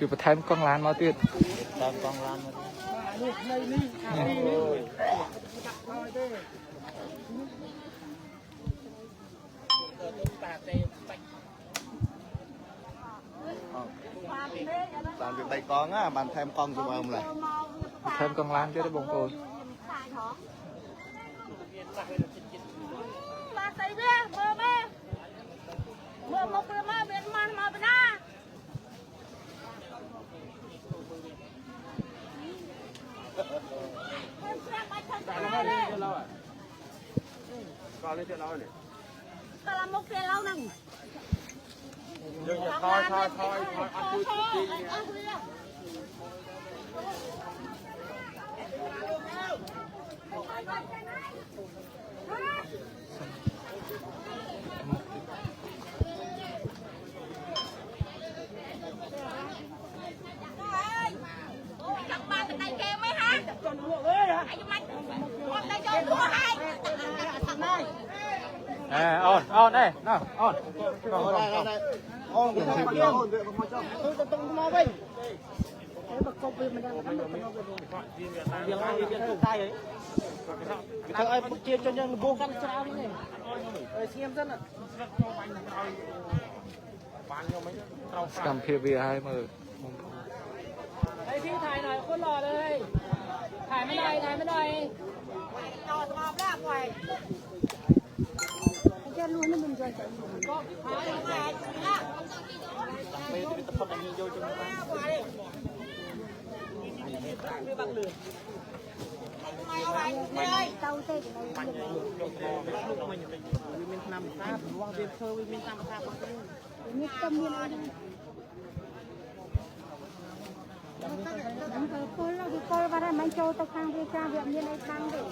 คือประเทศกองล้านมาติด ตามกองร้านมาตามจุดใบกองอ่ะมันแทมกองจุ่มเอาเลย ประเทศกองล้านเจ้าได้บงโอน มาใส่เบี้ยเบอร์มาเบอร์มาเบียนมันมาเป็นหน้าก็เลยเจ้าเราเนี่ยตลาดมุกเสียเราหนึ่งเดี๋ยวทอยอัดดูจริงจับมาเป็นไงเกมไหมฮะไอ้มันคนได้โดนตัวให้อ่อนได้น่ะอ่อน ได้ห้องคุณต้องมาจ้องต้องมาไปประกอบมันยังเรื่องตายเลยถ้าไอ้พวกเจี๊ยบจนยังโบกันชรานี่ไอ้เสียมซั่นอ่ะ สกัมเพียเบียให้มือ ไอพี่ถ่ายหน่อยคนหล่อเลยถ่ายไม่ได้จอดมาแรกไว้จะรู้นี่มันจะก็หายังไงล่ะไม่ได้ตะพดมีโยจนมาไม่บังเหลือ ไม่เอาไว้เลยเต้าเต้มันลูกมันอยู่วิมินนำตาว่าเบียร์เธอวิมินนำตาบ้างนี่ต้มยังไงคนว่ามันโจตะคางเรียกแบบนี้ในคางเด็ก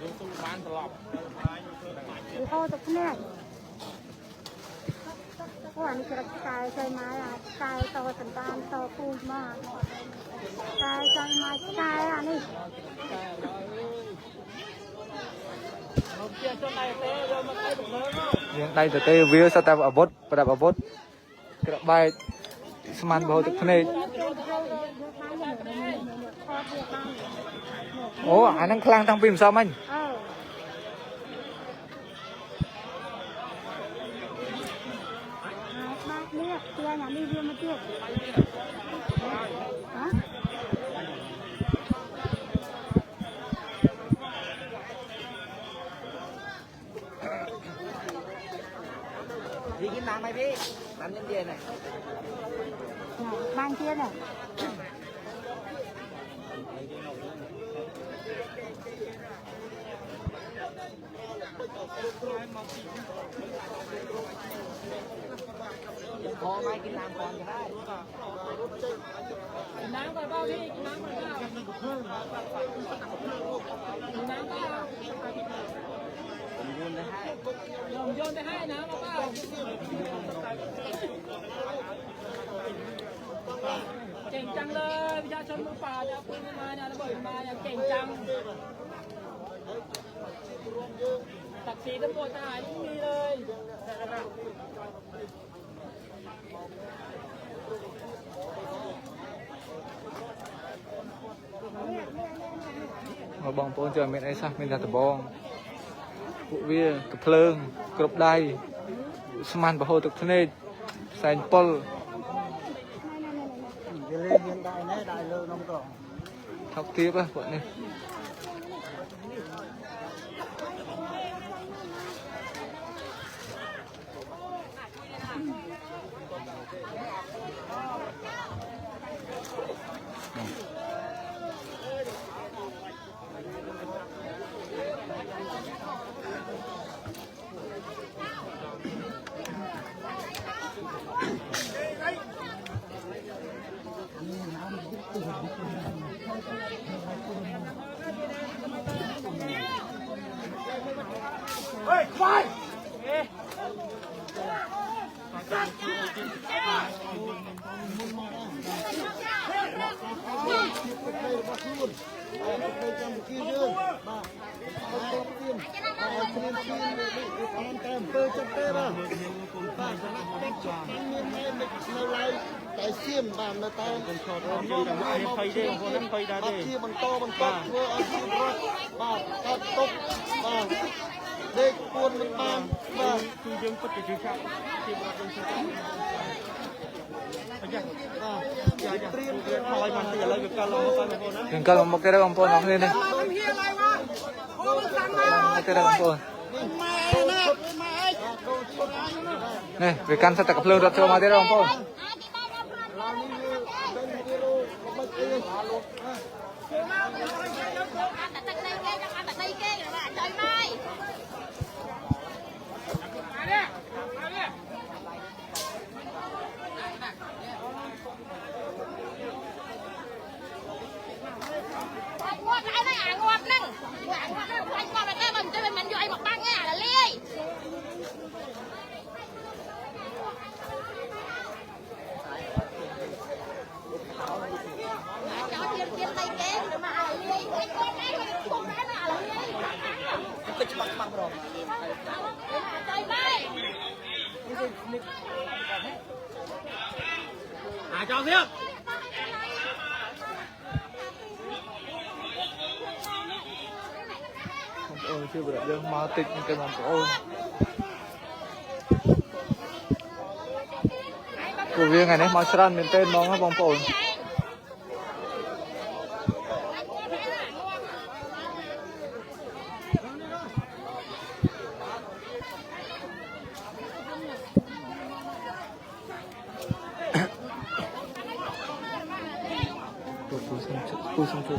ดูตู้บ้านตลอดเขาตะแคงเพราะอันนี้จะกายใจไม้กายต่อสันดานต่อปูนมากกายใจไม้กายอันนี้ยังได้แต่เตะวิวสแตปอาวุธประดับอาวุธกระบายสมานโบตุกทะเลโอ้อันนั้นคลางทางปิ่มซ้ำมันเนี่ยเตียอย่างนี้เรียนมาเตี้ยพี่กินน้ำไหมพี่น้ำเย็นๆน่ะบางเตี้ยเนี่ยพอไหมกินน้ำก่อนก็ได้กินน้ำก่อนเปล่าพี่กินน้ำก่อนเปล่ากินน้ำเปล่าโยนไปให้น้ำเปล่าเก่งจังเลยประชาชนมือเปล่าเนี่ยปืนมาเนี่ยระเบิดมาเนี่ยเก่งจังศักดิ์ศรีตำรวจทหารไม่มีเลยมาบองโปนเจอเม็ดไอ้ซักเป็นตาตะบองปุเวียกระเพลิงกรบได้สมานโบตุกทะเลแสนปลเล่นยังได้นะได้เลยน้องต่อทักทีป่ะพวกนี้เฮ้ยควาย เ តែសៀមបាននៅតែខ្ញុំឈរទៅភ័យទេបងប្អូនហ្នឹងភ័យដែរទេជាបន្តធ្វើឲ្យជីវិតរត់បាទកើតទុកបាទដេកពួនមិនបានបាទគឺយើងពិតជាជឿខាប់ជីវិតយើងជឿខាប់អញ្ចឹងបាទត្រៀមឲ្យបានទីឥឡូវវាកលមកបងប្អូនណា យើងកលមកទៅបងប្អូនអរគ្នានេះទៅបងប្អូននេះវាកាន់សិតតែកំភ្លើងរត់ចូលមកទៀតបងប្អូន cho tiếp បងប្អូនជួយប្រយើងមកតិចទៅបងប្អូនព្រោះវាថ្ងៃនេះមកច្រើនមែនទែនហ្មងបងប្អូន Cô xong chưa?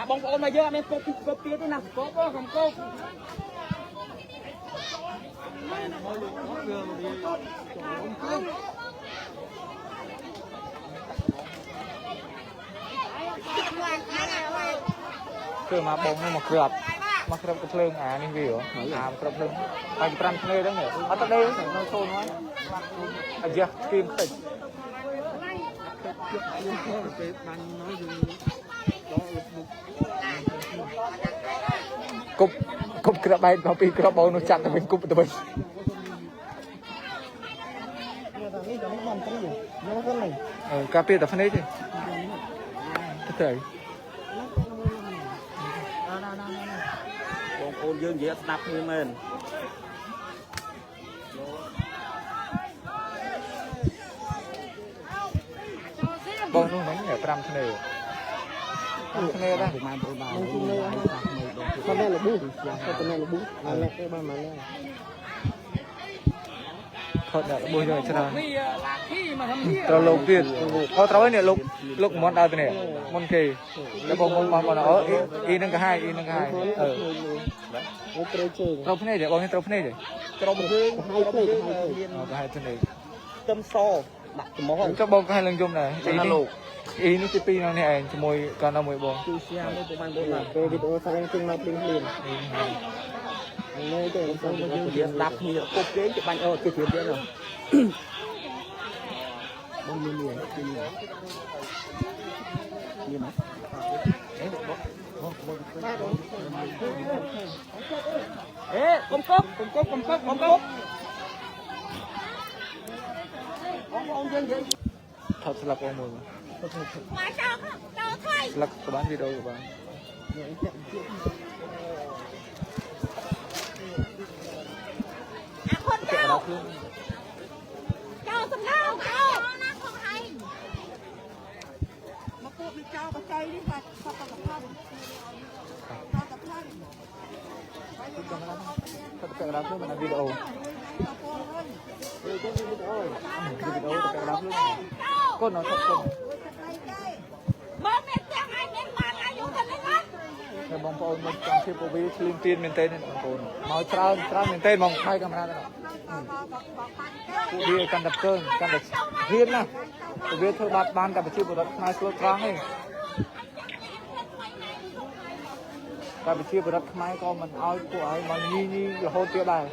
bông ôn mà giờ mình cột kia thế nào cột không cộtคือมาบงนี่มาเกือบกระเพลิงนี่วิวกระเพลิงไปปรันทะเลได้เนี่ยเอาตะเด้ใส่โนโซนไว้ไอ้เจ้ากินติดกุบกระใบพอปีกระบอกนุจัดแต่เป็นกุบตัวเป็นกาเปียแต่ฟันนี้สิเตยបងប្អូនយើងនិយាយស្ដាប់គ្នាមែនបងនោះហ្នឹង5ធ្នេធ្នេដែរប្រហែល4បាទធ្នេលប៊ូធ្នេលប៊ូមកលេខគេបានមកលេខថតដាក់លប៊ូយកច្រើនត្រូវលោកទៀតអូត្រូវហើយនេះលោកមន់ដល់ទៅនេះមុនគេแล้วបងមកអអ៊ីនឹងក៏ហាយអូត្រូវជើងត្រូវភ្នែកទេបងនេះត្រូវភ្នែកទេត្រូវជើងហាយភ្នែកក៏ហាយភ្នែកទឹមសដាក់ចំហចុះបងក៏ហាយឡើងយំដែរអ៊ីនេះទី2នៅនេះឯងជាមួយគាត់នៅមួយបងគឺស្យាមនេះប្រហែល4បាទពេលវីដេអូសាច់ជើងមកភ្លាមនេះទៅបងយើងនិយាយស្ដាប់គ្នាគប់គេច្បាញ់អូគេទៀតទៀតបងមាននេះមកកុំគប់បងយើងថតស្លាប់បងមួយមកចោលថ្លៃស្លាប់ក៏បានវីដេអូក៏បានចោលសំឡេងចោលណាផងហើយមកពួកវាចោលបច្ចេកនេះបាទសពកផលទៅកាត់ខ្លួនវីដេអូទៅវីដេអូទៅកាត់ខ្លួនកូនអត់ថតកូនបើមានទាំងឯងមានបានអាយុប៉ុណ្ណឹងណាបងប្អូនមកចង់ជិះពវីឆ្លៀងទៀនមែនទេបងប្អូនមកច្រើនមែនទេមកបាយកាមេរ៉ាទៅពួកវាកាន់តែកើកាន់តែហ៊ានណាពួកវាធ្វើបាត់បានតែប្រជាពលរដ្ឋខ្មែរស្លូតត្រង់ទេ តែវិជាបរិបទខ្មែរក៏មិនឲ្យពួកឲ្យមកញីរហូតទៀតដែរ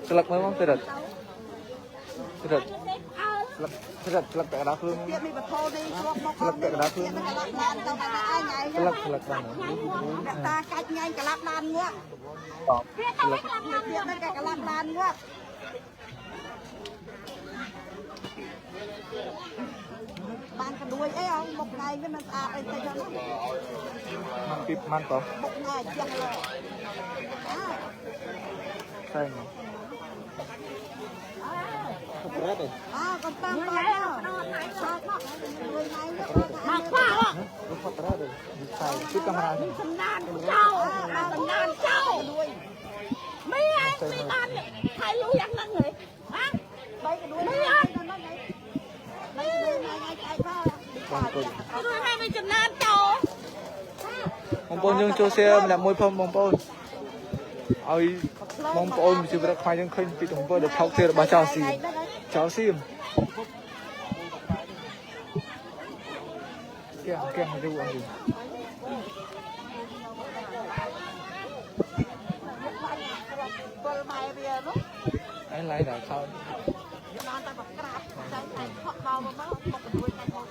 ស្លឹកមើលមកទៅរត់ស្លឹកតែកដាខ្លួនទៀតនេះបថោនេះស្លឹកតែកដាខ្លួនស្លឹកបានតាកាច់ញ៉ៃកលាប់ឡានងាប់ស្លឹកទៀតនេះកលាប់ឡានងាប់បានកដួយអីអងមុខណៃវាមិនស្អាតអីទៅចឹងมันពីมันតោះមុខណៃចឹងឡឃើញប្រេតកំប៉ាំងប៉ាមកខ្វះមកប្រេតពីកាមេរ៉ាសំណានចោសំណានចោមីអញមីបានថៃលុយយ៉ាងហ្នឹងហ៎ហ៎បីកដួយមីអញបីកដួយថ្ងៃស្អែកមកគឺឲ្យមានចំណានចោបងប្អូនយើងចូល share ម្នាក់មួយផងបងប្អូនឲ្យបងប្អូនជីវិតខ្មែរយើងឃើញពីទំព័រដែលថោកទាបរបស់ចៅសៀមគេមកดูអីអីឡាយដល់ខោបានតែបក្រាបតែខកដល់មកមកកដួយតែមក